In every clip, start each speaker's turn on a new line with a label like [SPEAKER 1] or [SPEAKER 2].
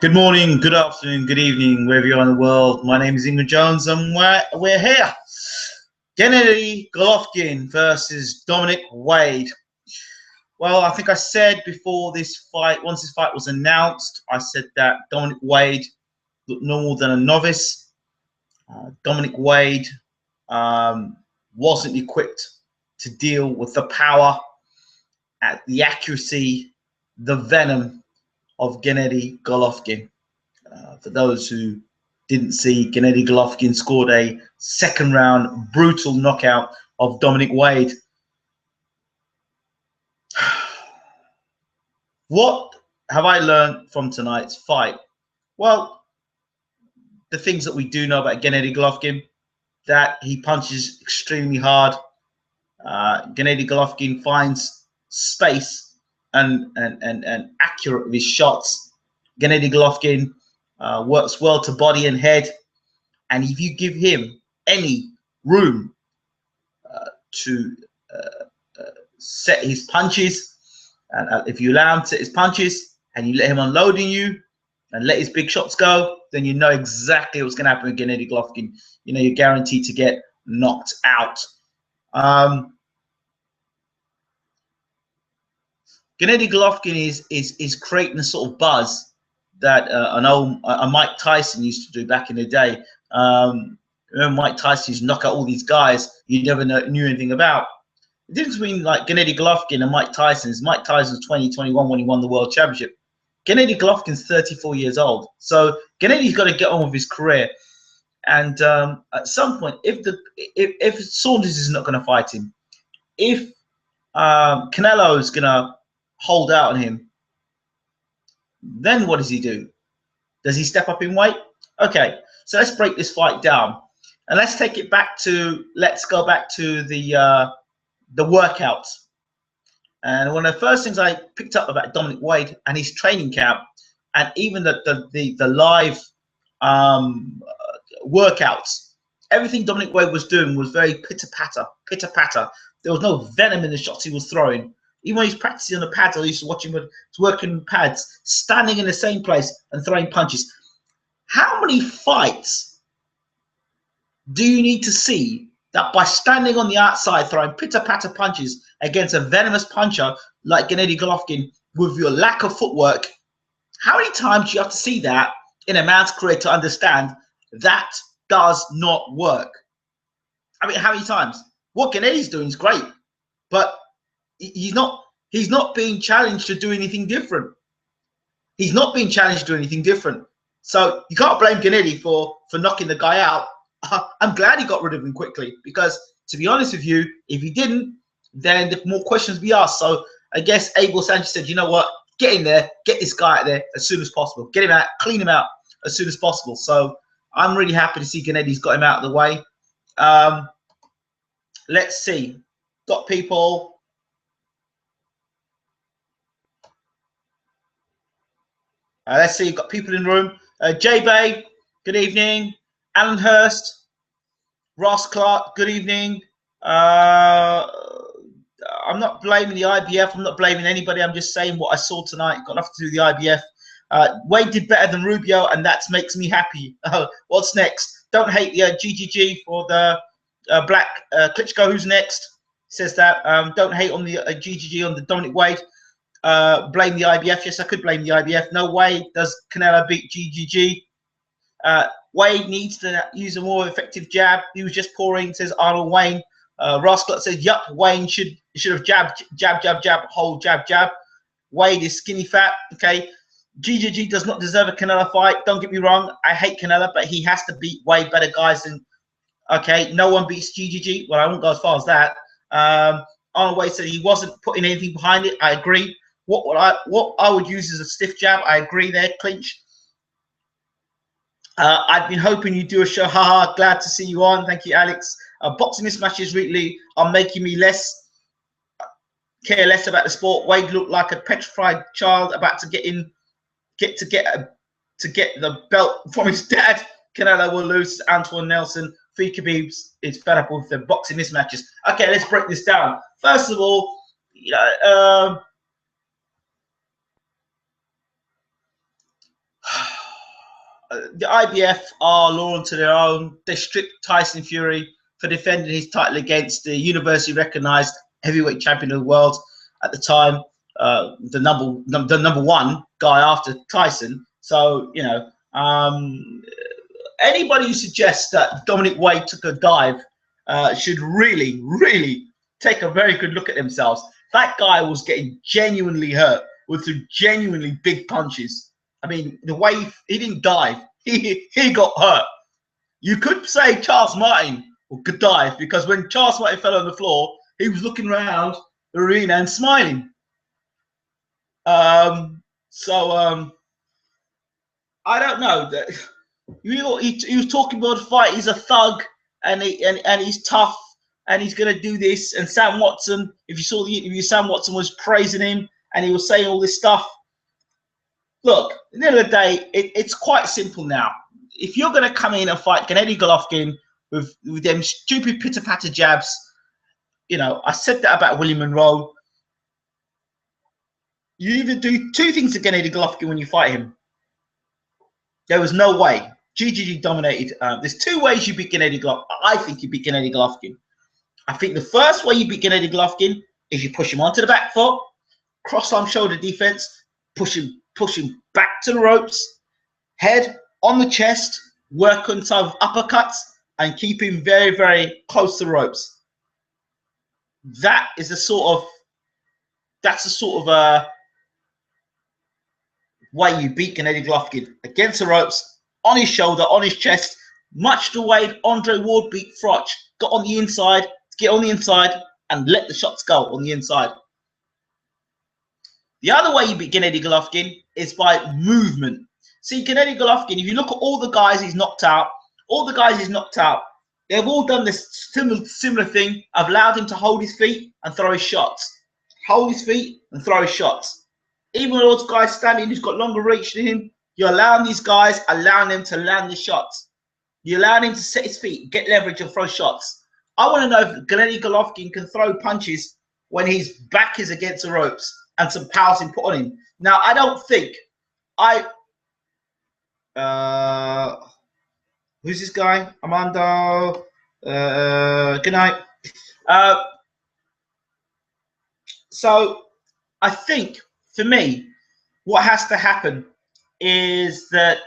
[SPEAKER 1] Good morning, good afternoon, good evening, wherever you are in the world. My name is Ingrid Jones, and we're here. Gennady Golovkin versus Dominic Wade. Well, I think I said before this fight, once this fight was announced, I said that Dominic Wade looked no more than a novice. Dominic Wade wasn't equipped to deal with the power, the accuracy, the venom of Gennady Golovkin. For those who didn't see, Gennady Golovkin scored a second-round brutal knockout of Dominic Wade. What have I learned from tonight's fight? Well, the things that we do know about Gennady Golovkin, that he punches extremely hard. Gennady Golovkin finds space and accurate with his shots. Gennady Golovkin works well to body and head, and if you give him any room to set his punches, and if you allow him to set his punches and you let him unload on you and let his big shots go, then you know exactly what's going to happen with Gennady Golovkin. You know you're guaranteed to get knocked out. Gennady Golovkin is creating a sort of buzz that an old Mike Tyson used to do back in the day. Remember Mike Tyson used to knock out all these guys you never knew anything about. The difference between like Gennady Golovkin and Mike Tyson is Mike Tyson was 2021 when he won the world championship. Gennady Golovkin's 34 years old, so Gennady's got to get on with his career. And at some point, if Saunders is not going to fight him, if Canelo is going to hold out on him, then what does he do? Does he step up in weight? Okay, so let's break this fight down and let's take it back to, let's go back to the workouts. And one of the first things I picked up about Dominic Wade and his training camp, and even the live workouts, everything Dominic Wade was doing was very pitter-patter, pitter-patter. There was no venom in the shots he was throwing. Even when he's practicing on the pads, I used to watch him with working pads, standing in the same place and throwing punches. How many fights do you need to see that by standing on the outside throwing pitter-patter punches against a venomous puncher like Gennady Golovkin with your lack of footwork? How many times do you have to see that in a man's career to understand that does not work? I mean, how many times? What Gennady's doing is great, but he's not being challenged to do anything different. He's not being challenged to do anything different. So you can't blame Gennady for knocking the guy out. I'm glad he got rid of him quickly, because to be honest with you, if he didn't, then the more questions be asked. So I guess Abel Sanchez said, you know what, get in there, get this guy out there as soon as possible, get him out, clean him out as soon as possible. So I'm really happy to see Gennady's got him out of the way. Let's see, got people. Let's see, you've got people in the room. J-Bay, good evening. Alan Hurst, Ross Clark, good evening. I'm not blaming the IBF. I'm not blaming anybody. I'm just saying what I saw tonight. Got nothing to do with the IBF. Wade did better than Rubio, and that makes me happy. What's next? Don't hate the GGG for the Black Klitschko. Who's next? Says that. Don't hate on the GGG on the Dominic Wade. Blame the IBF. Yes, I could blame the IBF. No way does Canelo beat GGG. Wade needs to use a more effective jab. He was just pouring, says Arnold Wayne. Ross Scott says, yup, Wayne should have jabbed, jab, hold, jab. Wade is skinny fat. Okay. GGG does not deserve a Canelo fight. Don't get me wrong. I hate Canelo, but he has to beat way better guys than, okay, no one beats GGG. Well, I won't go as far as that. Arnold Wayne said he wasn't putting anything behind it. I agree. What I would use is a stiff jab. I agree there, clinch. I've been hoping you do a show. Haha, glad to see you on. Thank you, Alex. Boxing mismatches really are making me care less about the sport. Wade looked like a petrified child about to get the belt from his dad. Canelo will lose. Antoine Nelson. Fee Khabib is fed up with the boxing mismatches. Okay, let's break this down. First of all, you know, the IBF are law unto their own. They stripped Tyson Fury for defending his title against the universally recognized heavyweight champion of the world at the time, the number one guy after Tyson. So, you know, anybody who suggests that Dominic Wade took a dive should really, really take a very good look at themselves. That guy was getting genuinely hurt with some genuinely big punches. I mean, the way he didn't dive, he got hurt. You could say Charles Martin could dive, because when Charles Martin fell on the floor, he was looking around the arena and smiling. I don't know. He was talking about the fight. He's a thug, and he's tough, and he's going to do this. And Sam Watson, if you saw the interview, Sam Watson was praising him, and he was saying all this stuff. Look, at the end of the day, it's quite simple now. If you're going to come in and fight Gennady Golovkin with them stupid pitter-patter jabs, you know, I said that about William Monroe. You either do two things to Gennady Golovkin when you fight him. There was no way. GGG dominated. There's two ways you beat Gennady Golovkin. I think you beat Gennady Golovkin. I think the first way you beat Gennady Golovkin is you push him onto the back foot, cross-arm shoulder defense, push him back to the ropes, head on the chest, work on some uppercuts, and keep him very, very close to the ropes. That's the sort of way you beat Gennady Golovkin, against the ropes, on his shoulder, on his chest, much the way Andre Ward beat Froch. Got on the inside, get on the inside, and let the shots go on the inside. The other way you beat Gennady Golovkin is by movement. See, Gennady Golovkin, if you look at all the guys he's knocked out, they've all done this similar thing. I've allowed him to hold his feet and throw his shots. Hold his feet and throw his shots. Even with those guys standing who's got longer reach than him, you're allowing these guys, allowing them to land the shots. You're allowing him to set his feet, get leverage and throw shots. I want to know if Gennady Golovkin can throw punches when his back is against the ropes and some power's been put on him. Now, I don't think who's this guy? Armando. Good night. So I think, for me, what has to happen is that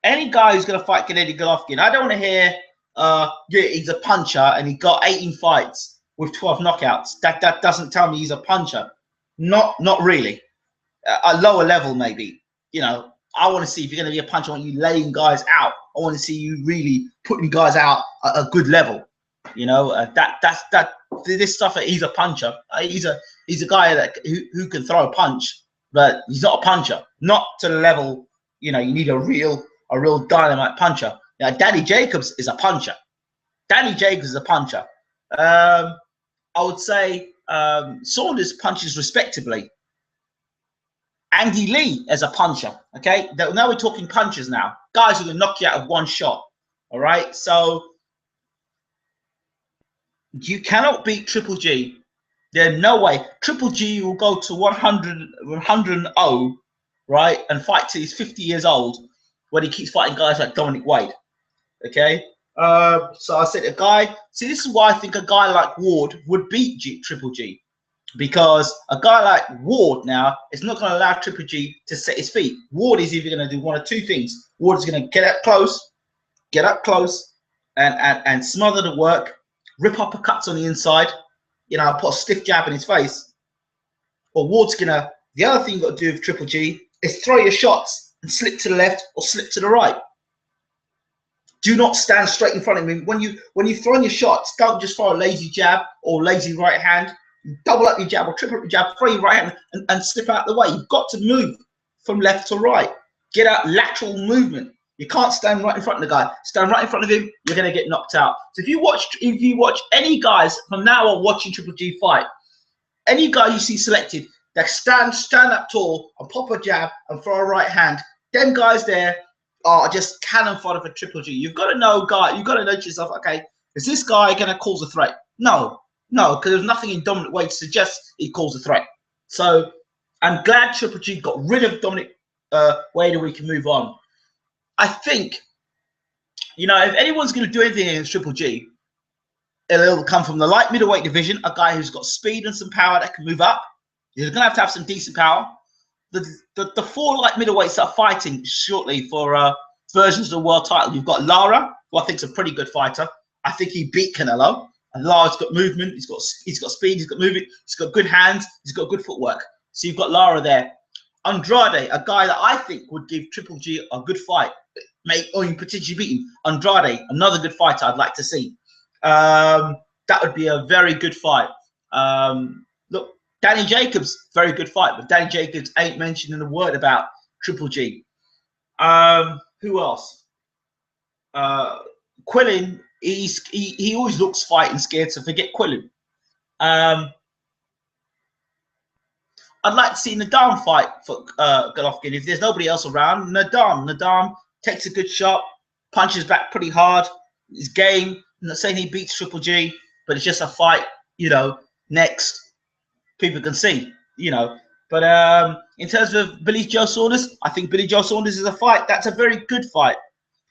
[SPEAKER 1] any guy who's going to fight Gennady Golovkin, I don't want to hear, yeah, he's a puncher and he got 18 fights with 12 knockouts. That doesn't tell me he's a puncher. Not really. A lower level, maybe. You know, I want to see if you're going to be a puncher. I want you laying guys out. I want to see you really putting guys out at a good level. You know, this stuff. He's a puncher. He's a guy that who can throw a punch, but he's not a puncher. Not to the level. You know, you need a real dynamite puncher. Now, Danny Jacobs is a puncher. Danny Jacobs is a puncher. I would say Saunders punches respectably. Andy Lee as a puncher. Okay, now we're talking punchers now. Guys who can knock you out of one shot. All right, so you cannot beat Triple G. There's no way. Triple G will go to 100-0, right, and fight till he's 50 years old when he keeps fighting guys like Dominic Wade. Okay, so I said a guy. See, this is why I think a guy like Ward would beat Triple G, because a guy like Ward now is not going to allow Triple G to set his feet. Ward is either going to do one of two things. Ward is going to get up close, and smother the work, rip uppercuts on the inside, you know, put a stiff jab in his face. Or Ward's going to, the other thing you've got to do with Triple G is throw your shots and slip to the left or slip to the right. Do not stand straight in front of him. When you're throwing your shots, don't just throw a lazy jab or lazy right hand. Double up your jab or triple up your jab, throw your right hand and slip out the way. You've got to move from left to right. Get out lateral movement. You can't stand right in front of the guy. Stand right in front of him, you're going to get knocked out. So if you watch any guys from now on watching Triple G fight, any guy you see selected that stand up tall and pop a jab and throw a right hand, them guys there are just cannon fodder for Triple G. You've got to know, you've got to know to yourself, okay, is this guy going to cause a threat? No, because there's nothing in Dominic Wade to suggest he calls a threat. So I'm glad Triple G got rid of Dominic way that we can move on. I think, you know, if anyone's going to do anything against Triple G, it'll come from the light middleweight division, a guy who's got speed and some power that can move up. He's going to have some decent power. The four light middleweights that are fighting shortly for versions of the world title, you've got Lara, who I think is a pretty good fighter. I think he beat Canelo. And Lara's got movement, he's got speed, he's got movement, he's got good hands, he's got good footwork. So you've got Lara there. Andrade, a guy that I think would give Triple G a good fight, or even potentially beat him. Andrade, another good fighter I'd like to see. That would be a very good fight. Look, Danny Jacobs, very good fight, but Danny Jacobs ain't mentioning a word about Triple G. Who else? Quillin, he always looks fighting scared, so forget Quillin. I'd like to see Nadam fight for Golovkin. If there's nobody else around, Nadam takes a good shot, punches back pretty hard. His game. I'm not saying he beats Triple G, but it's just a fight, you know, next people can see, you know. But in terms of Billy Joe Saunders, I think Billy Joe Saunders is a fight. That's a very good fight.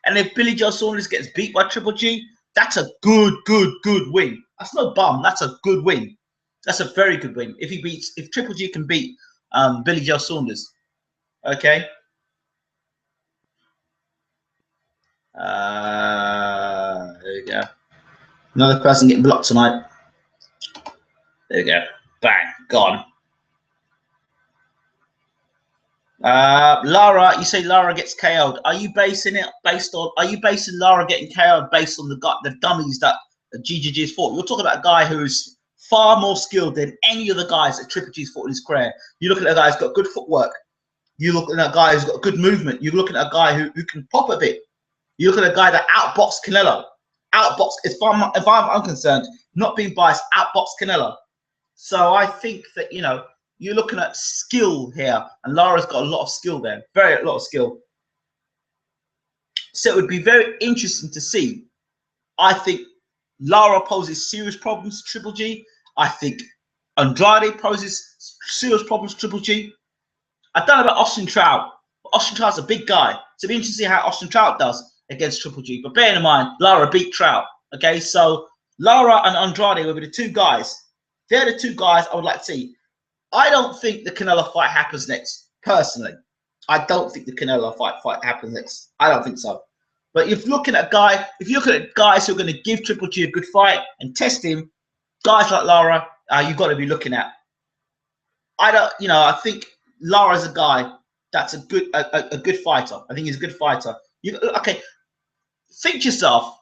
[SPEAKER 1] And if Billy Joe Saunders gets beat by Triple G, that's a good win. That's no bum. That's a good win. That's a very good win. If Triple G can beat Billy Joe Saunders, okay. There you go. Another person getting blocked tonight. There you go. Bang, gone. Lara, you say Lara gets KO'd. Are you basing Lara getting KO'd based on the dummies that GGG's fought? You're talking about a guy who's far more skilled than any of the guys that Triple G's fought in his career. You look at a guy who's got good footwork. You look at a guy who's got good movement. You look at a guy who can pop a bit. You look at a guy that outboxed Canelo. As far as I'm concerned, not being biased, outboxed Canelo. So I think that, you know, you're looking at skill here, and Lara's got a lot of skill there, a lot of skill. So it would be very interesting to see. I think Lara poses serious problems to Triple G. I think Andrade poses serious problems to Triple G. I don't know about Austin Trout. Austin Trout's a big guy, so it'd be interesting to see how Austin Trout does against Triple G. But bear in mind, Lara beat Trout. Okay, so Lara and Andrade will be the two guys. They're the two guys I would like to see. I don't think the Canelo fight happens next, personally. I don't think the Canelo fight happens next. I don't think so. But if you're looking at guys who are going to give Triple G a good fight and test him, guys like Lara, you've got to be looking at. I think Lara's a guy that's a good fighter. I think he's a good fighter. Okay, think to yourself,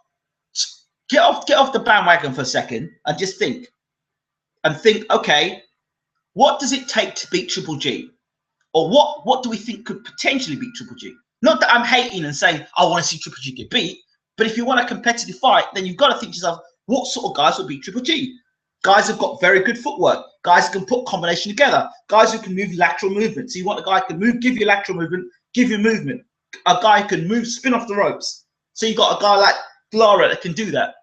[SPEAKER 1] get off the bandwagon for a second and just think. Okay, what does it take to beat Triple G? Or what do we think could potentially beat Triple G? Not that I'm hating and saying, I want to see Triple G get beat. But if you want a competitive fight, then you've got to think to yourself, what sort of guys will beat Triple G? Guys who've got very good footwork. Guys who can put combination together. Guys who can move lateral movement. So you want a guy who can move, give you lateral movement, give you movement. A guy who can move, spin off the ropes. So you've got a guy like Lara that can do that.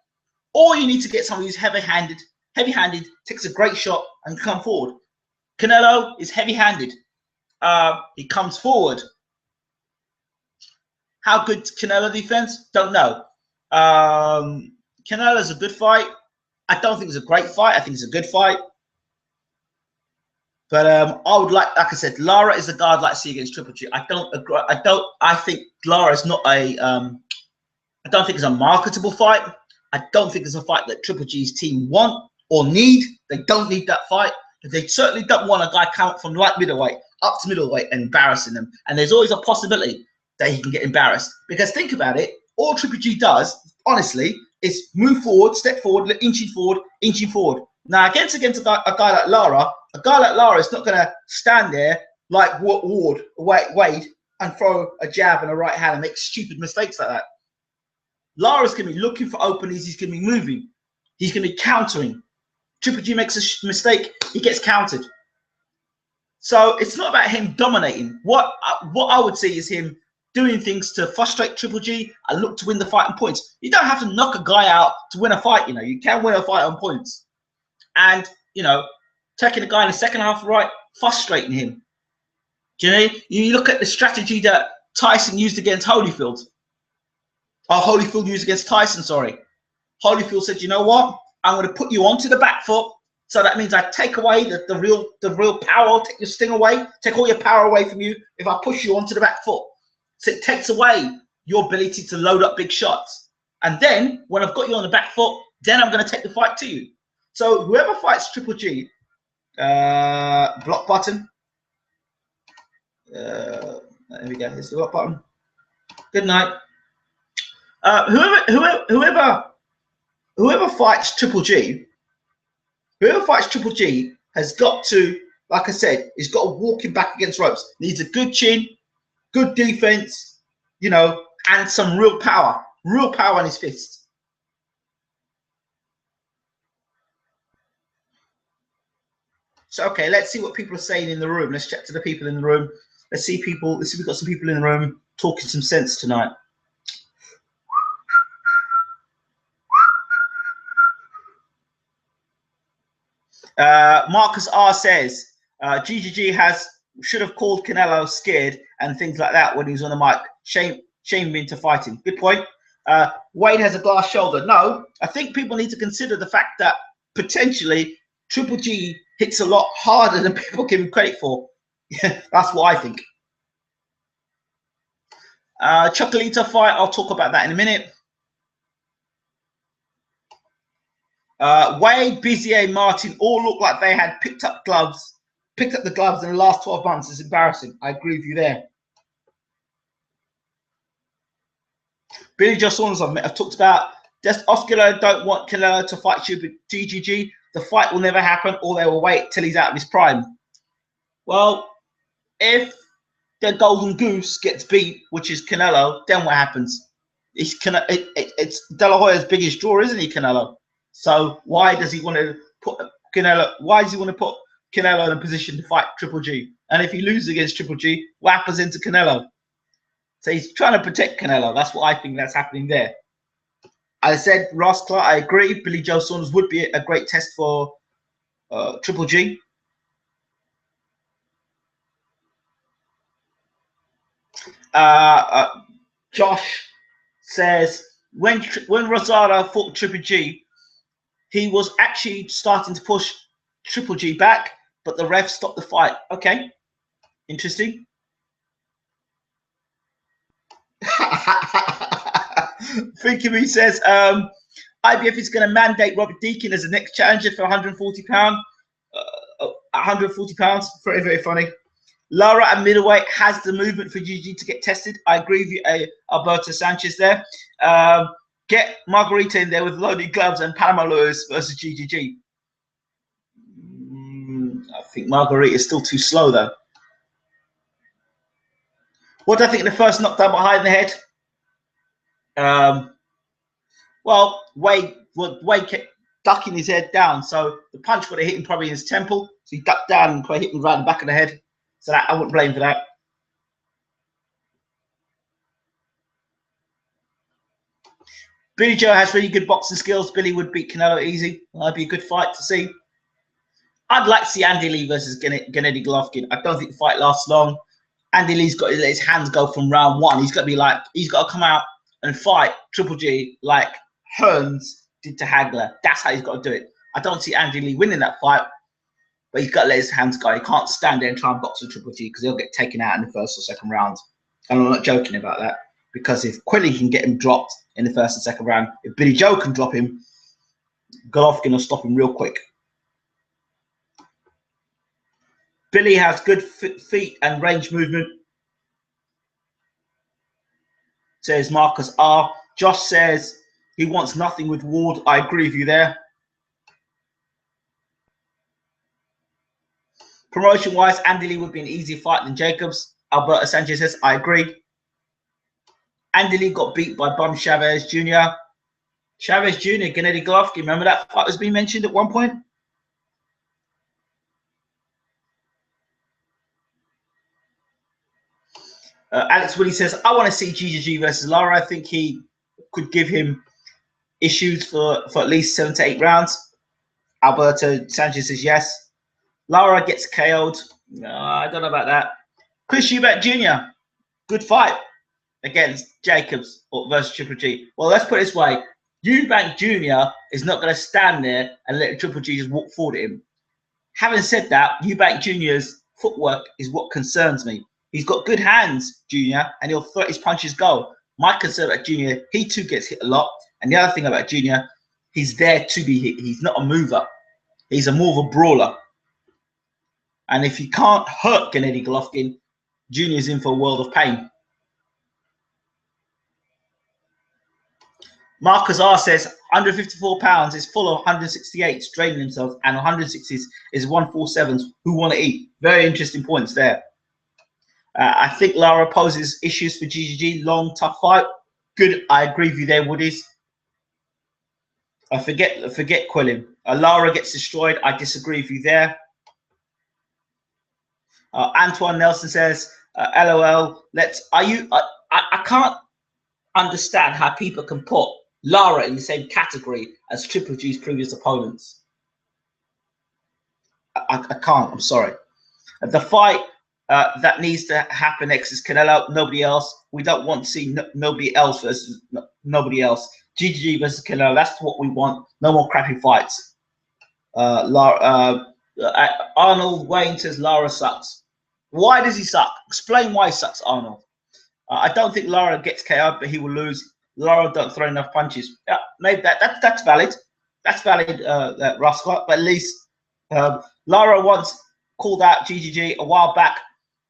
[SPEAKER 1] Or you need to get someone who's heavy-handed, takes a great shot and come forward. Canelo is heavy-handed. He comes forward. How good Canelo defense? Don't know. Canelo's a good fight. I don't think it's a great fight. I think it's a good fight. But I would like I said, Lara is the guy I'd like to see against Triple G. I think Lara is not a. I don't think it's a marketable fight. I don't think it's a fight that Triple G's team want or need. They don't need that fight. They certainly don't want a guy coming from light middleweight up to middleweight and embarrassing them. And there's always a possibility that he can get embarrassed. Because think about it, all Triple G does, honestly, is move forward, step forward, inching forward. Now, against a guy like Lara is not going to stand there like Wade, and throw a jab and a right hand and make stupid mistakes like that. Lara's going to be looking for openings. He's going to be moving. He's going to be countering. Triple G makes a mistake, he gets countered. So it's not about him dominating. What I would see is him doing things to frustrate Triple G and look to win the fight on points. You don't have to knock a guy out to win a fight. You know, you can win a fight on points. And, you know, taking a guy in the second half right, frustrating him. Gennady, you look at the strategy that Tyson used against Holyfield. Or Holyfield used against Tyson, sorry. Holyfield said, you know what? I'm going to put you onto the back foot. So that means I take away the real power, take your sting away, take all your power away from you if I push you onto the back foot. So it takes away your ability to load up big shots. And then when I've got you on the back foot, then I'm going to take the fight to you. So whoever fights Triple G, block button. There we go. Here's the block button. Good night. Whoever fights Triple G, has got to, like I said, he's got to walk him back against ropes. Needs a good chin, good defense, you know, and some real power in his fists. So, okay, let's see what people are saying in the room. Let's check to the people in the room. Let's see if we've got some people in the room talking some sense tonight. Marcus R says, GGG should have called Canelo scared and things like that when he was on the mic. Shame him into fighting. Good point. Wade has a glass shoulder. No, I think people need to consider the fact that potentially Triple G hits a lot harder than people give him credit for. That's what I think. Chocolita fight, I'll talk about that in a minute. Wade, Bizier, Martin all look like they had picked up the gloves in the last 12 months. It's embarrassing. I agree with you there. Billy Joe Saunders, I've talked about. Just Oscar don't want Canelo to fight you with GGG. The fight will never happen, or they will wait till he's out of his prime. Well, if the Golden Goose gets beat, which is Canelo, then what happens? It's De La Hoya's biggest draw, isn't he, Canelo? So why does he want to put Canelo? Why does he want to put Canelo in a position to fight Triple G? And if he loses against Triple G, what happens into Canelo? So he's trying to protect Canelo. That's what I think that's happening there. I said Ross Clark, I agree. Billy Joe Saunders would be a great test for Triple G. Josh says when Rosado fought Triple G, he was actually starting to push Triple G back, but the ref stopped the fight. Okay, interesting. Think of me says IBF is going to mandate Robert Deakin as the next challenger for 140 pounds. 140 pounds, very, very funny. Lara at middleweight has the movement for GG to get tested. I agree with you, Alberto Sanchez there. Get Margarita in there with loaded gloves and Panama lawyers versus GGG. I think Margarita is still too slow though. What do I think of the first knockdown behind the head? Well, Wade kept ducking his head down, so the punch would have hit him probably in his temple. So he ducked down and probably hit him right in the back of the head. So that I wouldn't blame for that. Billy Joe has really good boxing skills. Billy would beat Canelo easy. That'd be a good fight to see. I'd like to see Andy Lee versus Gennady Golovkin. I don't think the fight lasts long. Andy Lee's got to let his hands go from round one. He's got to come out and fight Triple G like Hearns did to Hagler. That's how he's got to do it. I don't see Andy Lee winning that fight, but he's got to let his hands go. He can't stand there and try and box with Triple G because he'll get taken out in the first or second round. And I'm not joking about that, because if Quilly can get him dropped in the first and second round, if Billy Joe can drop him, Golovkin will stop him real quick. Billy has good feet and range movement, says Marcus R. Josh says he wants nothing with Ward. I agree with you there. Promotion-wise, Andy Lee would be an easier fight than Jacobs. Alberto Sanchez says, I agree. Andy Lee got beat by Bum Chavez Jr. Chavez Jr., Gennady Golovkin. Remember that fight was being mentioned at one point? Alex Willie says, I want to see GGG versus Lara. I think he could give him issues for at least 7 to 8 rounds. Alberto Sanchez says yes. Lara gets KO'd. I don't know about that. Chris Eubank Jr., good fight against Jacobs versus Triple G. Well, let's put it this way. Eubank Jr. is not going to stand there and let Triple G just walk forward at him. Having said that, Eubank Jr.'s footwork is what concerns me. He's got good hands, Jr., and he'll threat his punches go. My concern about Jr., he too gets hit a lot. And the other thing about Jr., he's there to be hit. He's not a mover. He's more of a brawler. And if he can't hurt Gennady Golovkin, Jr. is in for a world of pain. Marcus R says 154 pounds is full of 168 draining themselves, and 160s is 147s who want to eat. Very interesting points there. I think Lara poses issues for GGG. Long, tough fight. Good. I agree with you there, Woodies. I forget Quillim. Lara gets destroyed. I disagree with you there. Antoine Nelson says, "LOL. I can't understand how people can put Lara in the same category as Triple G's previous opponents. I can't. I'm sorry. The fight that needs to happen next is Canelo. Nobody else. We don't want to see nobody else versus nobody else. GGG versus Canelo. That's what we want. No more crappy fights." Arnold Wayne says Lara sucks. Why does he suck? Explain why he sucks, Arnold. I don't think Lara gets KO'd, but he will lose. Lara don't throw enough punches. Yeah, maybe that's valid. That's valid, Rough Scott. But at least Lara once called out GGG a while back.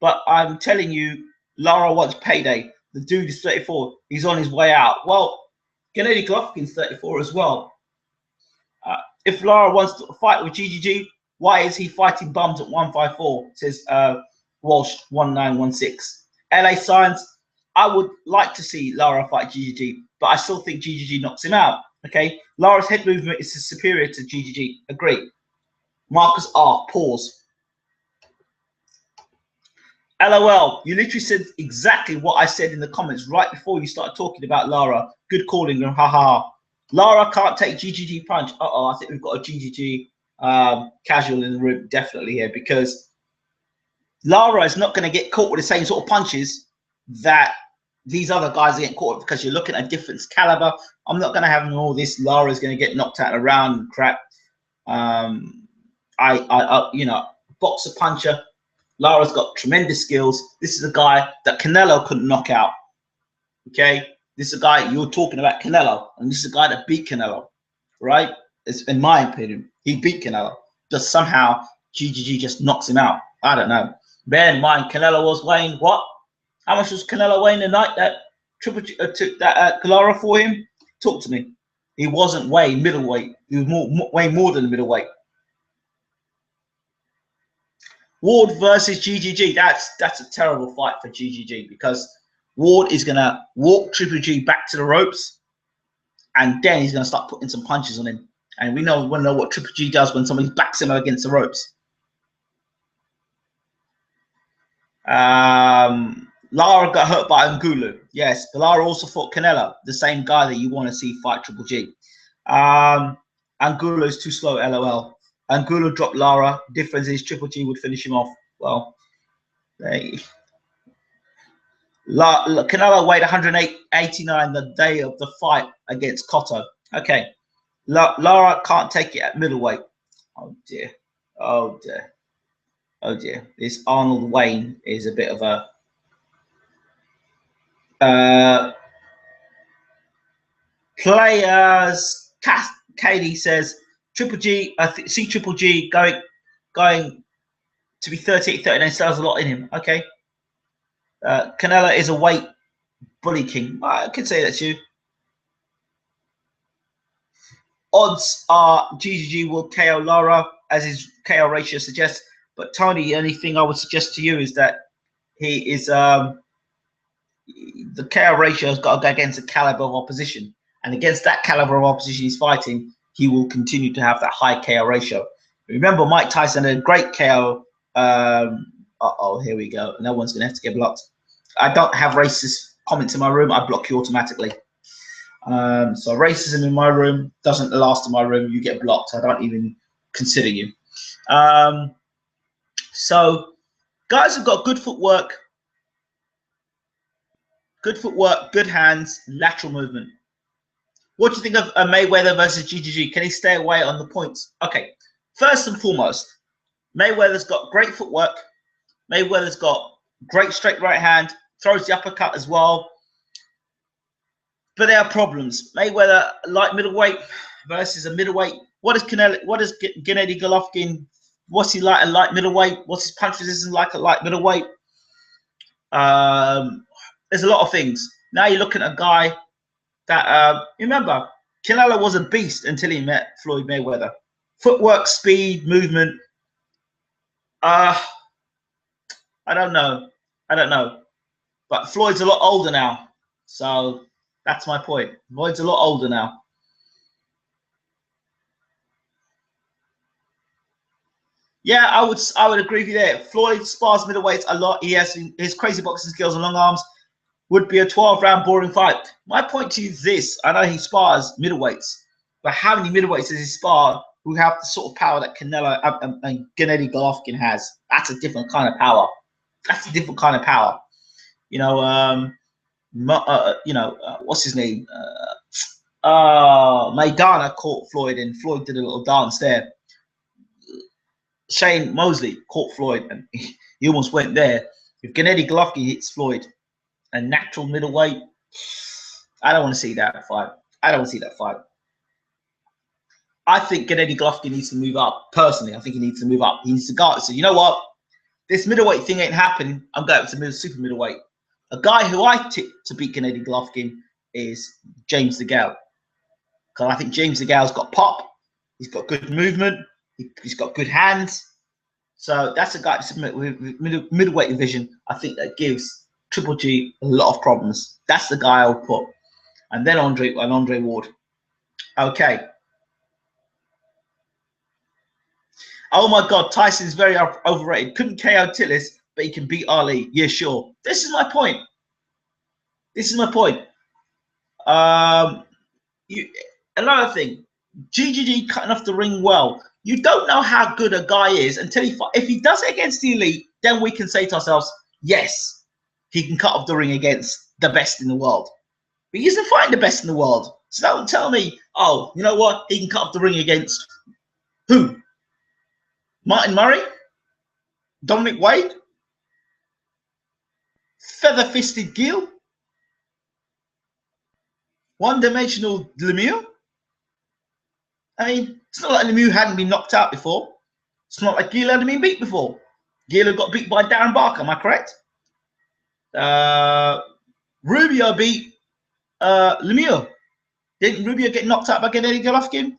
[SPEAKER 1] But I'm telling you, Lara wants payday. The dude is 34. He's on his way out. Well, Gennady Golovkin's 34 as well. If Lara wants to fight with GGG, why is he fighting bums at 154? Says Walsh 1916. LA Science. I would like to see Lara fight GGG, but I still think GGG knocks him out. Okay, Lara's head movement is superior to GGG. Agree. Marcus R. Pause. LOL. You literally said exactly what I said in the comments right before you started talking about Lara. Good calling and haha. Lara can't take GGG punch. I think we've got a GGG casual in the room definitely here, because Lara is not going to get caught with the same sort of punches that these other guys are getting caught with, because you're looking at a different caliber. I'm not going to have all this. Lara's going to get knocked out around and crap. You know, boxer puncher. Lara's got tremendous skills. This is a guy that Canelo couldn't knock out. Okay, this is a guy you're talking about, Canelo, and this is a guy that beat Canelo, right? It's, in my opinion, he beat Canelo. Just somehow GGG just knocks him out. I don't know. Bear in mind, Canelo was weighing what? How much was Canelo weighing the night that Triple G took that Lara for him? Talk to me. He wasn't weighing middleweight. He was weighing more than the middleweight. Ward versus GGG. That's a terrible fight for GGG, because Ward is gonna walk Triple G back to the ropes, and then he's gonna start putting some punches on him. And we know what Triple G does when somebody backs him against the ropes. Lara got hurt by Ngulu. Yes, but Lara also fought Canelo, the same guy that you want to see fight Triple G. Ngulu is too slow, LOL. Ngulu dropped Lara. Difference is Triple G would finish him off. Well, Canelo weighed 189 the day of the fight against Cotto. Okay, Lara can't take it at middleweight. Oh dear, oh dear, oh dear. This Arnold Wayne is a bit of a players. Katie says Triple G. I see Triple G going to be 38-39. Still has a lot in him. Okay. Canelo is a weight bully king. I could say that's you. Odds are GGG will KO Lara, as his KO ratio suggests. But Tony, the only thing I would suggest to you is that he is the KO ratio has got to go against a caliber of opposition, and against that caliber of opposition he's fighting, he will continue to have that high KO ratio. Remember, Mike Tyson had a great KO. Here we go. No one's gonna have to get blocked. I don't have racist comments in my room. I block you automatically. So racism in my room doesn't last in my room. You get blocked. I don't even consider you. So guys have got good footwork. Good footwork, good hands, lateral movement. What do you think of Mayweather versus GGG? Can he stay away on the points? Okay, first and foremost, Mayweather's got great footwork. Mayweather's got great straight right hand, throws the uppercut as well. But there are problems. Mayweather, light middleweight versus a middleweight. What is Gennady Golovkin? What's he like a light middleweight? What's his punch resistance like a light middleweight? There's a lot of things. Now you're looking at a guy that, remember, Canelo was a beast until he met Floyd Mayweather. Footwork, speed, movement. I don't know. But Floyd's a lot older now. So that's my point. Floyd's a lot older now. Yeah, I would agree with you there. Floyd spars middleweights a lot. He has his crazy boxing skills and long arms. Would be a 12-round boring fight. My point to you is this: I know he spars middleweights, but how many middleweights does he spar who have the sort of power that Canelo and Gennady Golovkin has? That's a different kind of power. You know, what's his name? Maidana caught Floyd, and Floyd did a little dance there. Shane Mosley caught Floyd, and he almost went there. If Gennady Golovkin hits Floyd, a natural middleweight, I don't want to see that fight. I think Gennady Golovkin needs to move up. Personally, I think he needs to move up. He needs to go and say, you know what? This middleweight thing ain't happening. I'm going to move super middleweight. A guy who I tip to beat Gennady Golovkin is James DeGale. Because I think James DeGale's got pop. He's got good movement. He's got good hands. So that's a guy with middleweight division. I think that gives Triple G a lot of problems. That's the guy I'll put. And then Andre Ward. Okay. Oh my God, Tyson's very overrated. Couldn't KO Tillis, but he can beat Ali. Yeah, sure. This is my point. Another thing, GGG cutting off the ring well. You don't know how good a guy is until if he does it against the elite, then we can say to ourselves, yes, he can cut off the ring against the best in the world. But he isn't fighting the best in the world. So don't tell me, oh, you know what? He can cut off the ring against who? Martin Murray? Dominic Wade? Feather-fisted Gill? One-dimensional Lemieux? I mean, it's not like Lemieux hadn't been knocked out before. It's not like Gill hadn't been beat before. Gill got beat by Darren Barker, am I correct? Rubio beat Lemieux. Didn't Rubio get knocked out by Gennady Golovkin?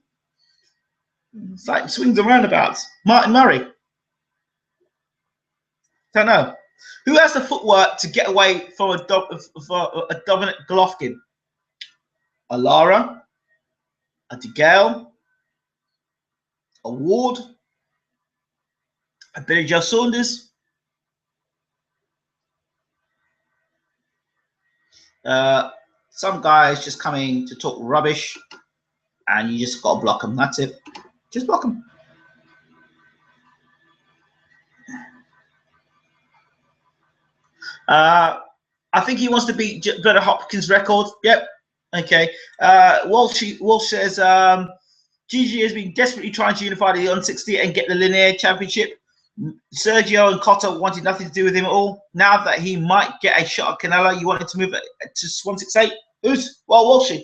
[SPEAKER 1] It's like swings and roundabouts. Martin Murray. Don't know. Who has the footwork to get away from a Dominic Golovkin? A Lara? A DeGale? A Ward? A Billy Joe Saunders? Some guys just coming to talk rubbish, and you just got to block them. That's it. Just block them. I think he wants to beat Better Hopkins' record. Yep. Okay. Walsh says GG has been desperately trying to unify the 160 and get the linear championship. Sergio and Cotto wanted nothing to do with him at all. Now that he might get a shot at Canelo, you want him to move it to 168? Who's? Well, Walshy,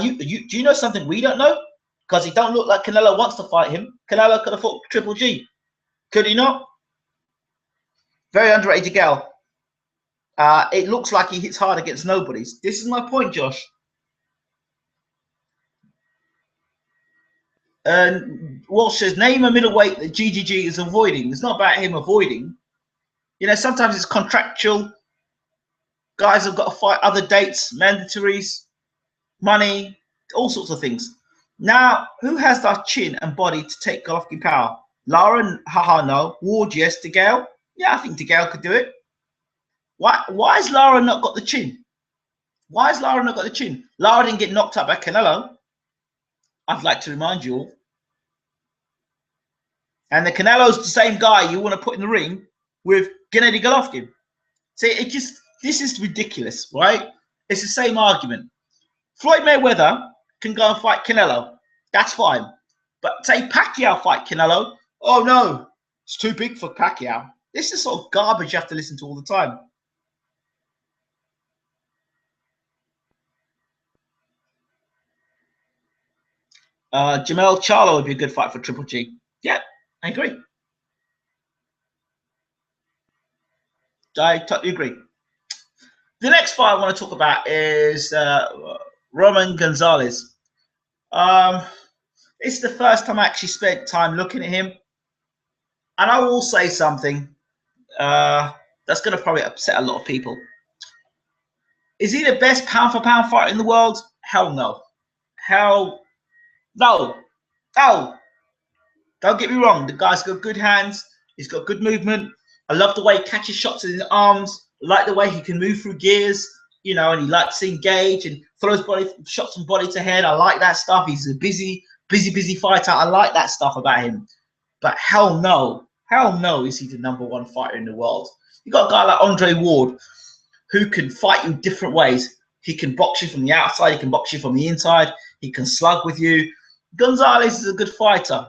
[SPEAKER 1] do you know something we don't know? Because he don't look like Canelo wants to fight him. Canelo could have fought Triple G. Could he not? Very underrated gal. It looks like he hits hard against nobodies. This is my point, Josh. And Walsh says, name a middleweight that GGG is avoiding. It's not about him avoiding. You know, sometimes it's contractual. Guys have got to fight other dates, mandatories, money, all sorts of things. Now, who has that chin and body to take Golovkin power? Lara, haha, no. Ward, yes. DeGale? Yeah, I think DeGale could do it. Why has Lara not got the chin? Lara didn't get knocked out by Canelo. I'd like to remind you all. And the Canelo's the same guy you want to put in the ring with Gennady Golovkin. See, This is ridiculous, right? It's the same argument. Floyd Mayweather can go and fight Canelo. That's fine. But say Pacquiao fight Canelo. Oh no, it's too big for Pacquiao. This is sort of garbage you have to listen to all the time. Jamel Charlo would be a good fight for Triple G. Yeah, I agree. I totally agree. The next fight I want to talk about is Roman Gonzalez. It's the first time I actually spent time looking at him. And I will say something that's going to probably upset a lot of people. Is he the best pound for pound fighter in the world? Hell no. Hell no. No. Don't get me wrong. The guy's got good hands. He's got good movement. I love the way he catches shots in his arms. I like the way he can move through gears, you know, and he likes to engage and throws shots from body to head. I like that stuff. He's a busy fighter. I like that stuff about him. But hell no is he the #1 fighter in the world. You got a guy like Andre Ward who can fight you different ways. He can box you from the outside. He can box you from the inside. He can slug with you. Gonzalez is a good fighter.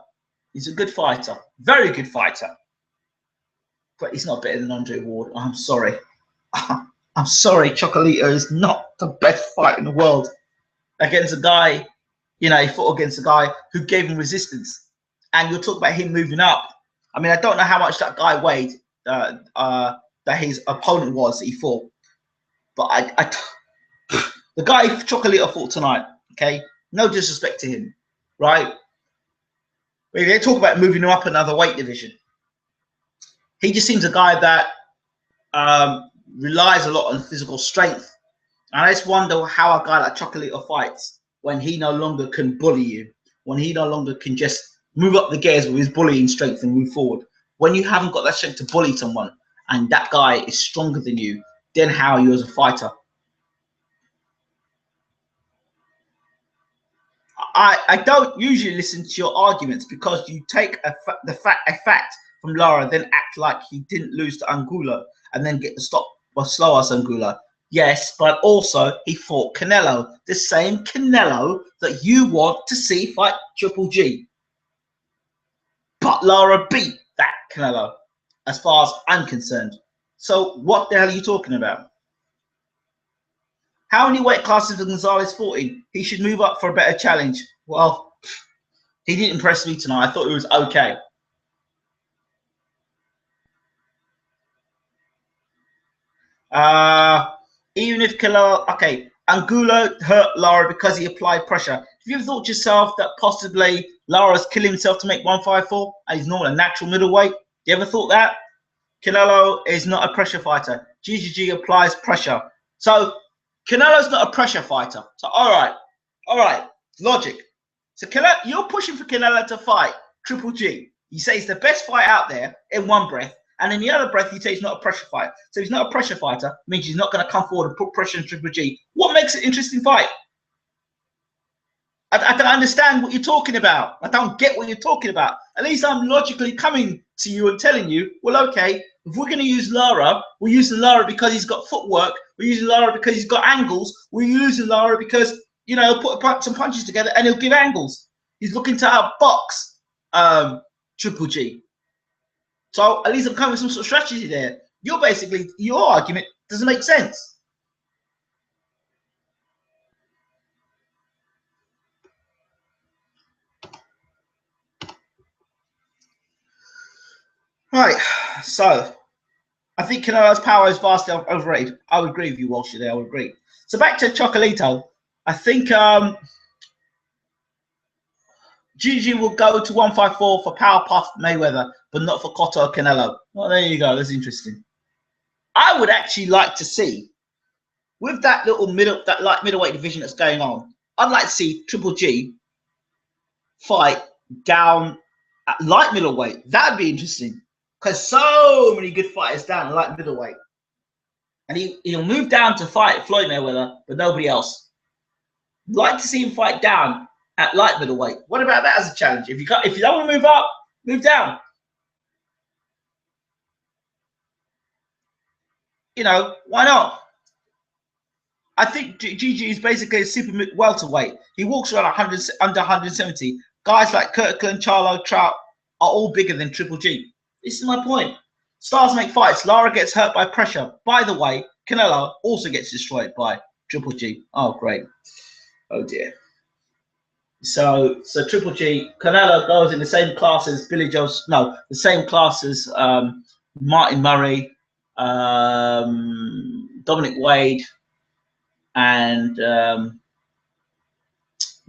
[SPEAKER 1] He's a good fighter. Very good fighter. But he's not better than Andre Ward. I'm sorry. I'm sorry. Chocolito is not the best fighter in the world. Against a guy, you know, he fought against a guy who gave him resistance. And you'll talk about him moving up. I mean, I don't know how much that guy weighed, that his opponent was that he fought. But the guy Chocolito fought tonight, okay? No disrespect to him, right? But they talk about moving him up another weight division. He just seems a guy that relies a lot on physical strength. And I just wonder how a guy like Chocolito fights when he no longer can bully you, when he no longer can just move up the gears with his bullying strength and move forward. When you haven't got that strength to bully someone and that guy is stronger than you, then how are you as a fighter? I don't usually listen to your arguments because you take a fact from Lara, then act like he didn't lose to Angulo and then get the stop or slow us Angulo. Yes, but also he fought Canelo, the same Canelo that you want to see fight Triple G. But Lara beat that Canelo, as far as I'm concerned. So what the hell are you talking about? How many weight classes has Gonzalez fought in? He should move up for a better challenge. Well, he didn't impress me tonight. I thought it was okay. Even if Canelo, okay, Angulo hurt Lara because he applied pressure. Have you ever thought to yourself that possibly Lara's killing himself to make 154 and he's not a natural middleweight? You ever thought that? Canelo is not a pressure fighter. GGG applies pressure. So Canelo's not a pressure fighter. So all right, logic. So Canelo, you're pushing for Canelo to fight Triple G. You say he's the best fight out there in one breath, and in the other breath you say he's not a pressure fighter. So he's not a pressure fighter, means he's not going to come forward and put pressure on Triple G. What makes it an interesting fight? I don't understand what you're talking about. I don't get what you're talking about. At least I'm logically coming to you and telling you, well, okay, if we're going to use Lara, we're using Lara because he's got footwork. We're using Lara because he's got angles. We're using Lara because, you know, he'll put some punches together and he'll give angles. He's looking to outbox Triple G. So at least I'm coming with some sort of strategy there. You're basically, your argument doesn't make sense. Right, so I think Canelo's power is vastly overrated. I would agree with you, Walsh, there. I would agree. So back to Chocolito. I think GG will go to 154 for Power Puff Mayweather, but not for Cotto or Canelo. Well, there you go. That's interesting. I would actually like to see, with that little light middleweight division that's going on, I'd like to see Triple G fight down at light middleweight. That'd be interesting. Because so many good fighters down at light middleweight. And he'll move down to fight Floyd Mayweather, but nobody else. Like to see him fight down at light middleweight. What about that as a challenge? If you don't want to move up, move down. You know, why not? I think Gigi is basically a super welterweight. He walks around 100, under 170. Guys like Kirkland, Charlo, Trout are all bigger than Triple G. This is my point. Stars make fights. Lara gets hurt by pressure. By the way, Canelo also gets destroyed by Triple G. Oh, great. Oh, dear. So Triple G, Canelo goes in the same class as Billy Joe's. No, the same class as Martin Murray, Dominic Wade, and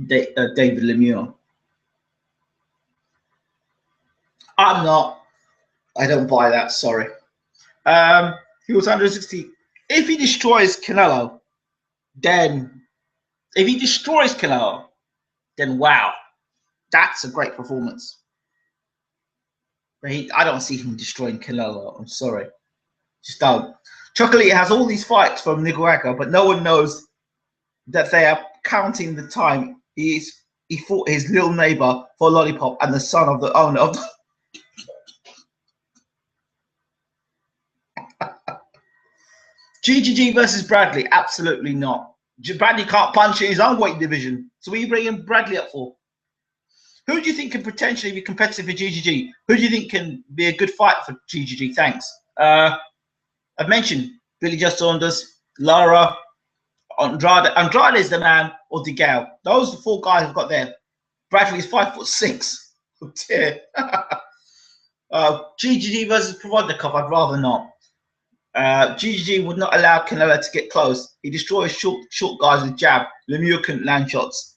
[SPEAKER 1] David Lemieux. I'm not. I don't buy that. Sorry. He was 160. If he destroys Canelo, then wow, that's a great performance. But I don't see him destroying Canelo. I'm sorry. Just don't. Chocolate has all these fights from Nicaragua, but no one knows that they are counting the time he fought his little neighbor for a lollipop and the son of the owner of the GGG versus Bradley. Absolutely not. Bradley can't punch in his own weight division. So what are you bringing Bradley up for? Who do you think can potentially be competitive for GGG? Who do you think can be a good fight for GGG? Thanks. I've mentioned Billy Joe Saunders, Lara, Andrade. Andrade is the man, or DeGale. Those are the four guys I've got there. Bradley's 5'6". Oh dear. GGG versus Provodnikov. I'd rather not. GGG would not allow Canelo to get close. He destroys short guys with jab. Lemieux couldn't land shots.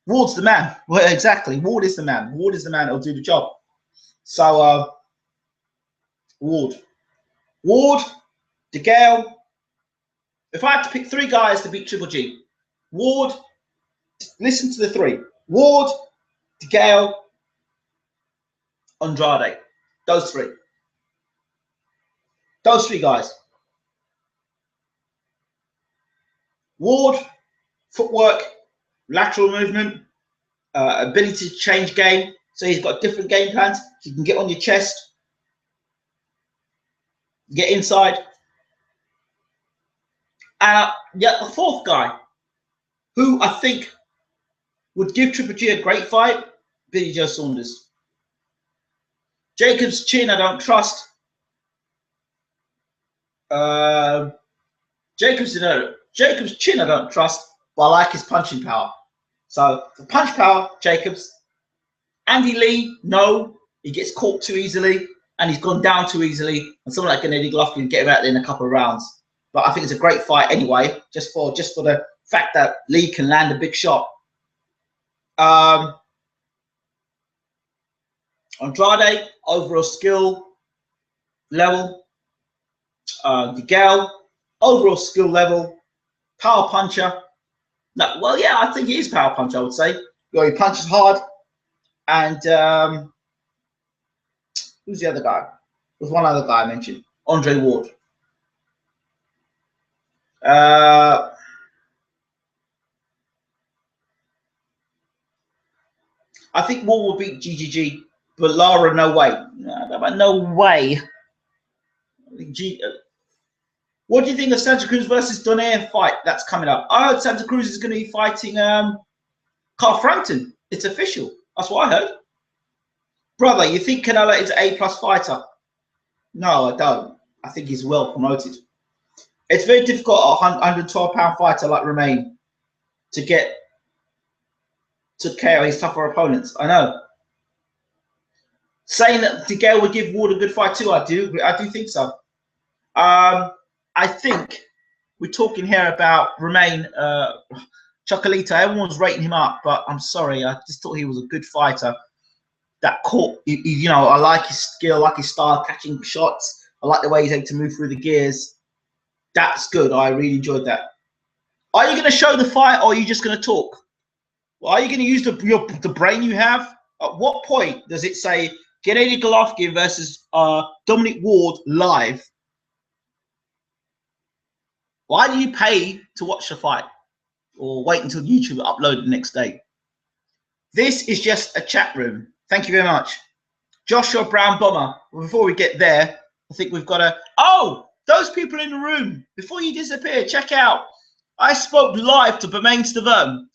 [SPEAKER 1] Ward's the man. Well, exactly. Ward is the man. Ward is the man that'll do the job. So, Ward, DeGale. If I had to pick three guys to beat Triple G, Ward, listen to the three. Ward, DeGale, Andrade. Those three. Those three guys. Ward, footwork, lateral movement, ability to change game. So he's got different game plans. He can get on your chest, get inside. Yeah, the fourth guy, who I think would give Triple G a great fight, Billy Joe Saunders. Jacob's chin, I don't trust. Jacob's chin, I don't trust, but I like his punching power. So the punch power, Jacobs. Andy Lee, no, he gets caught too easily and he's gone down too easily. And someone like Gennady Golovkin can get him out there in a couple of rounds. But I think it's a great fight anyway, just for the fact that Lee can land a big shot. Andrade, overall skill level. DeGale, overall skill level. Power puncher. No, well, yeah, I think he is power puncher, I would say. He punches hard. And who's the other guy? There's one other guy I mentioned. Andre Ward. I think Ward will beat GGG, but Lara, no way. No way. What do you think of Santa Cruz versus Donaire fight that's coming up? I heard Santa Cruz is going to be fighting Carl Frampton. It's official. That's what I heard. Brother, you think Canelo is an A+ fighter? No, I don't. I think he's well promoted. It's very difficult a 112-pound fighter like Romain to get to KO his tougher opponents. I know. Saying that DeGale would give Ward a good fight too, I do think so. I think we're talking here about Romain Chocolito. Everyone's rating him up, but I'm sorry. I just thought he was a good fighter. That caught, you know, I like his skill, I like his style, catching shots. I like the way he's able to move through the gears. That's good. I really enjoyed that. Are you going to show the fight, or are you just going to talk? Well, are you going to use the brain you have? At what point does it say Gennady Golovkin versus Dominic Ward live? Why do you pay to watch the fight, or wait until YouTube upload the next day? This is just a chat room. Thank you very much. Joshua Brown Bomber. Before we get there, I think we've got to... Oh, those people in the room, before you disappear, check out I spoke live to Bermain Stavern.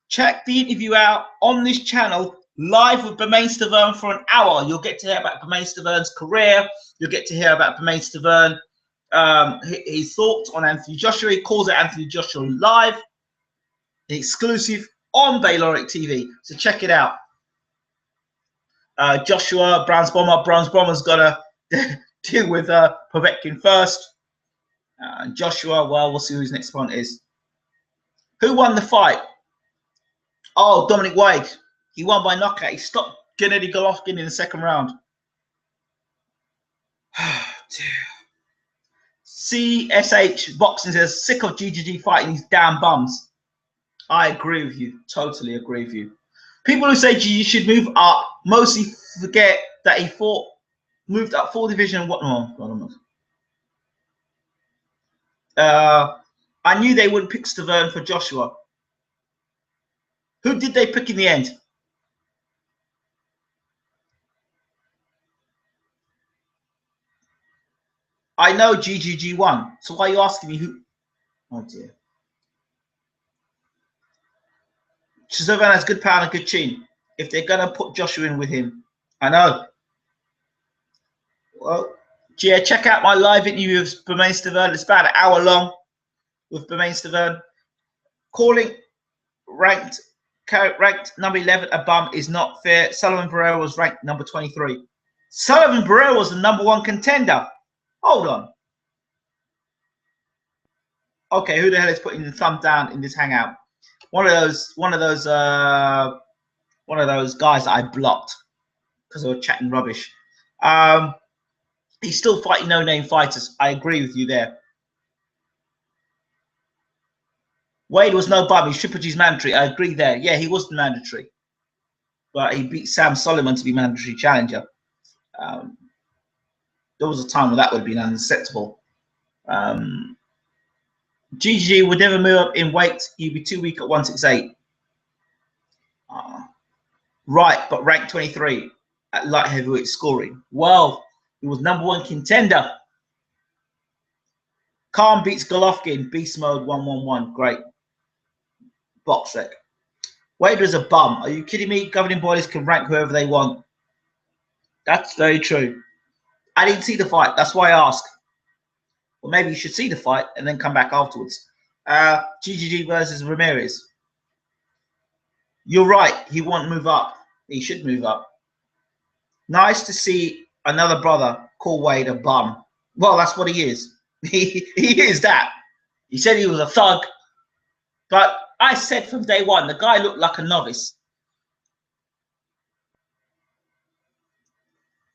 [SPEAKER 1] Check the interview out on this channel, live with Bermain Stavern for an hour. You'll get to hear about Bermain Stavern's career. You'll get to hear about Bermain Stavern, his thoughts on Anthony Joshua. He calls it Anthony Joshua live, exclusive on Bayloric TV. So check it out. Joshua, Bronze Bomber. Bronze Bomber's got to deal with Povetkin first. Joshua, well, we'll see who his next opponent is. Who won the fight? Oh, Dominic Wade. He won by knockout. He stopped Gennady Golovkin in the second round. CSH Boxing says, sick of GGG fighting these damn bums. I agree with you. Totally agree with you. People who say GG should move up mostly forget that he moved up 4 division. What? I knew they wouldn't pick Stavern for Joshua. Who did they pick in the end? I know GGG won. So why are you asking me who? Oh dear. Stavern has good power and good chin. If they're gonna put Joshua in with him, I know. Well, yeah, check out my live interview with Bermain Stavern. It's about an hour long with Bermain Stavern. Calling ranked number 11 a bum is not fair. Sullivan Barrera was ranked number 23. Sullivan Barrera was the number 1 contender. Hold on. Okay, who the hell is putting the thumb down in this hangout? One of those guys that I blocked because they were chatting rubbish. He's still fighting no-name fighters. I agree with you there. Wade was no bum. He's Triple G's mandatory. I agree there. Yeah, he was mandatory. But he beat Sam Solomon to be mandatory challenger. There was a time where that would have been unacceptable. GG would never move up in weight. He'd be too weak at 168. Right, but ranked 23 at light heavyweight scoring. Well, he was number 1 contender. Khan beats Golovkin. Beast mode 111. Great. Box rec. Wade was a bum. Are you kidding me? Governing bodies can rank whoever they want. That's very true. I didn't see the fight. That's why I asked. Well, maybe you should see the fight and then come back afterwards. GGG versus Ramirez. You're right. He won't move up. He should move up. Nice to see another brother call Wade a bum. Well, that's what he is. He is that. He said he was a thug. But I said from day one, the guy looked like a novice.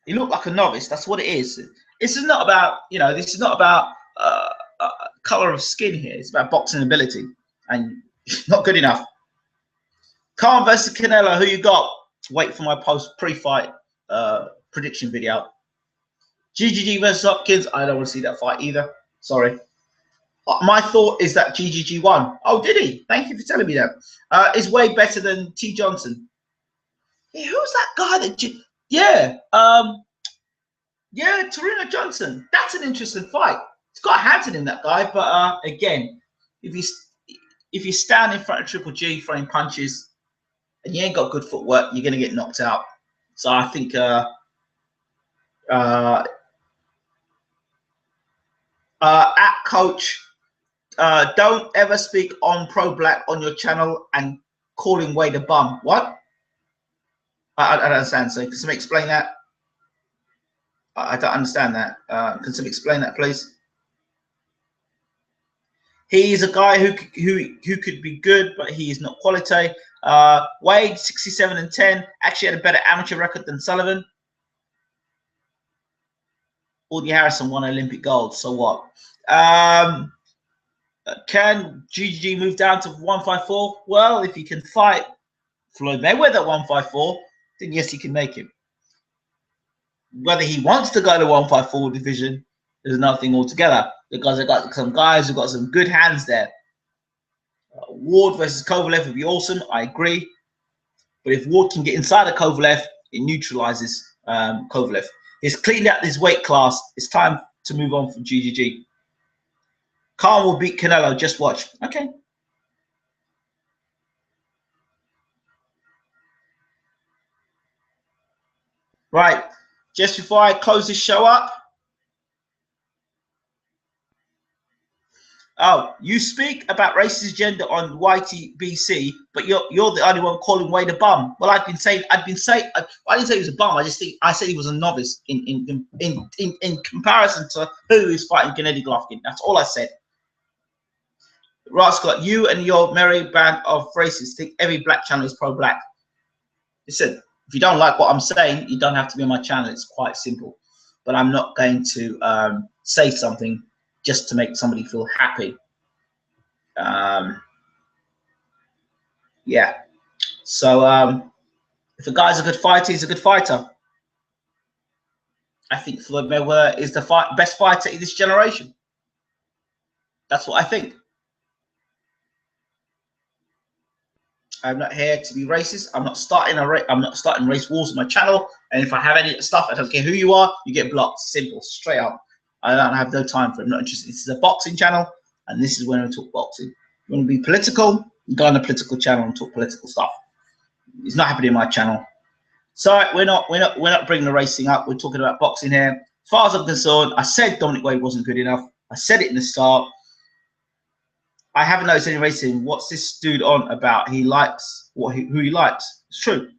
[SPEAKER 1] He looked like a novice. That's what it is. This is not about, this is not about color of skin here. It's about boxing ability. And not good enough. Khan versus Canelo. Who you got? Wait for my pre-fight prediction video. GGG versus Hopkins. I don't want to see that fight either. Sorry. My thought is that GGG won. Oh, did he? Thank you for telling me that. Is way better than T. Johnson. Yeah, who's that guy that... Yeah. Yeah, Torino Johnson. That's an interesting fight. It's got hands in that guy. But again, if you stand in front of Triple G throwing punches and you ain't got good footwork, you're going to get knocked out. So I think... at coach, don't ever speak on Pro Black on your channel and calling Wade a bum. What? I don't understand. So can somebody explain that? I don't understand that. Can somebody explain that, please? He's a guy who could be good, but he is not quality. Wade 67-10 actually had a better amateur record than Sullivan. Audie Harrison won Olympic gold. So what? Can GGG move down to 154? Well, if he can fight Floyd Mayweather at 154, then yes, he can make it. Whether he wants to go to 154 division is another thing altogether. Because I've got some guys who've got some good hands there. Ward versus Kovalev would be awesome. I agree. But if Ward can get inside of Kovalev, it neutralizes Kovalev. He's cleaned out this weight class. It's time to move on from GGG. Khan will beat Canelo. Just watch. Okay. Right. Just before I close this show up. Oh, you speak about racist gender on YTBC, but you're the only one calling Wade a bum. Well, I didn't say I didn't say he was a bum. I said he was a novice in comparison to who is fighting Gennady Golovkin. That's all I said. Rascal, you and your merry band of racists think every black channel is pro-black. Listen, if you don't like what I'm saying, you don't have to be on my channel. It's quite simple. But I'm not going to say something just to make somebody feel happy. Yeah. So if a guy's a good fighter, he's a good fighter. I think Floyd Mayweather is the best fighter in this generation. That's what I think. I'm not here to be racist. I'm not starting race wars on my channel. And if I have any stuff, I don't care who you are, you get blocked. Simple, straight up. I don't have no time for it. I'm not interested. This is a boxing channel, and this is when I talk boxing. You want to be political? Go on a political channel and talk political stuff. It's not happening on my channel. So we're not bringing the racing up. We're talking about boxing here. As far as I'm concerned, I said Dominic Wade wasn't good enough. I said it in the start. I haven't noticed any racism. What's this dude on about? He likes who he likes. It's true.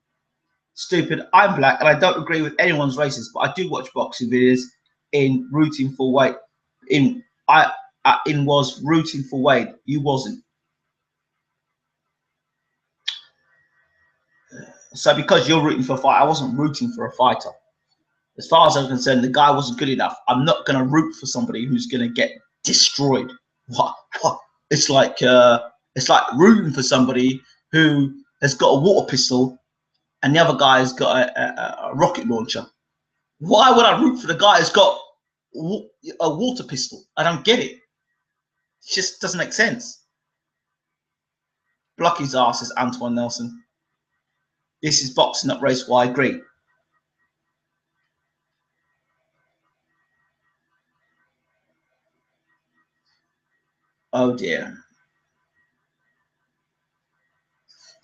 [SPEAKER 1] Stupid. I'm black and I don't agree with anyone's racist, but I do watch boxing videos in rooting for Wade. I was rooting for Wade. You wasn't. So because you're rooting for a fight, I wasn't rooting for a fighter. As far as I'm concerned, the guy wasn't good enough. I'm not going to root for somebody who's going to get destroyed. What? It's like rooting for somebody who has got a water pistol and the other guy's got a rocket launcher. Why would I root for the guy who's got a water pistol? I don't get it. It just doesn't make sense. Block his ass, says Antoine Nelson. This is boxing, not race. Well, I agree. Oh dear.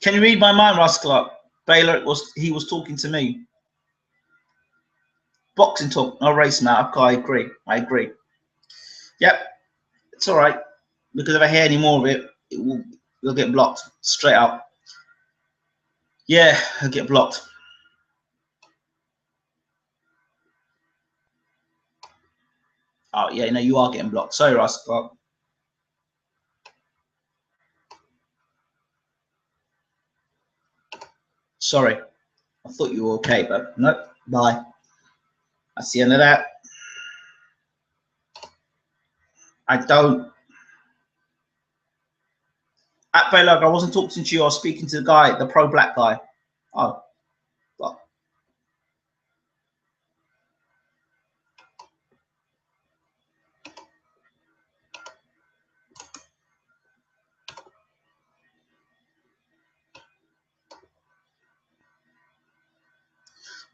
[SPEAKER 1] Can you read my mind, Rascal? Baylor he was talking to me. Boxing talk, no race now. Okay, I agree. Yep, it's all right. Because if I hear any more of it, we'll get blocked straight up. Yeah, I'll get blocked. Oh yeah, no, you are getting blocked. Sorry, Rascal. Sorry. I thought you were okay, but nope. Bye. That's the end of that. I don't. At Baylog, I wasn't talking to you. I was speaking to the guy, the pro-black guy. Oh, well.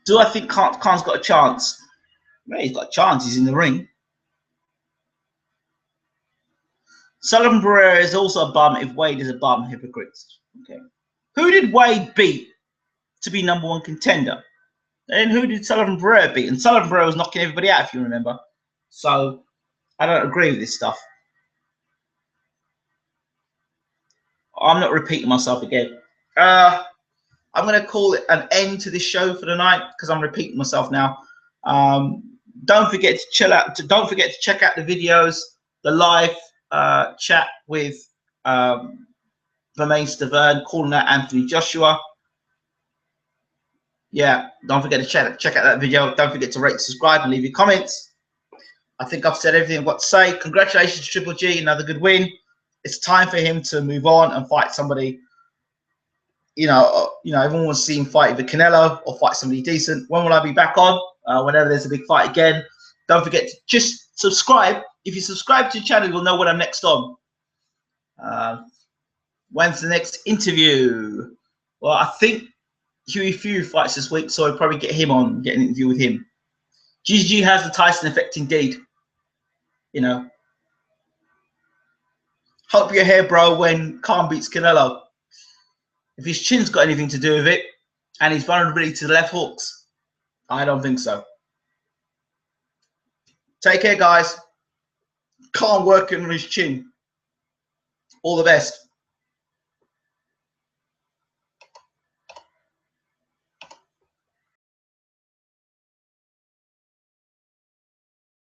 [SPEAKER 1] Do I think Khan's got a chance? Well, he's got a chance. He's in the ring. Sullivan Barrera is also a bum if Wade is a bum. Hypocrites. Okay. Who did Wade beat to be #1 contender? And who did Sullivan Barrera beat? And Sullivan Barrera was knocking everybody out, if you remember. So I don't agree with this stuff. I'm not repeating myself again. I'm going to call it an end to this show for the night because I'm repeating myself now. Don't forget to chill out. Don't forget to check out the videos, the live chat with Vermain Stavern, calling out Anthony Joshua. Yeah, don't forget to check out that video. Don't forget to rate, subscribe, and leave your comments. I think I've said everything I've got to say. Congratulations to Triple G, another good win. It's time for him to move on and fight somebody. You know, everyone wants to see him fight either Canelo or fight somebody decent. When will I be back on? Whenever there's a big fight again. Don't forget to just subscribe. If you subscribe to the channel, you'll know when I'm next on. When's the next interview? Well, I think Huey Few fights this week, so I'll probably get him on, get an interview with him. GG has the Tyson effect indeed. You know. Hope you're here, bro, when Khan beats Canelo. If his chin's got anything to do with it, and his vulnerability to the left hooks, I don't think so. Take care, guys. Khan working on his chin. All the best.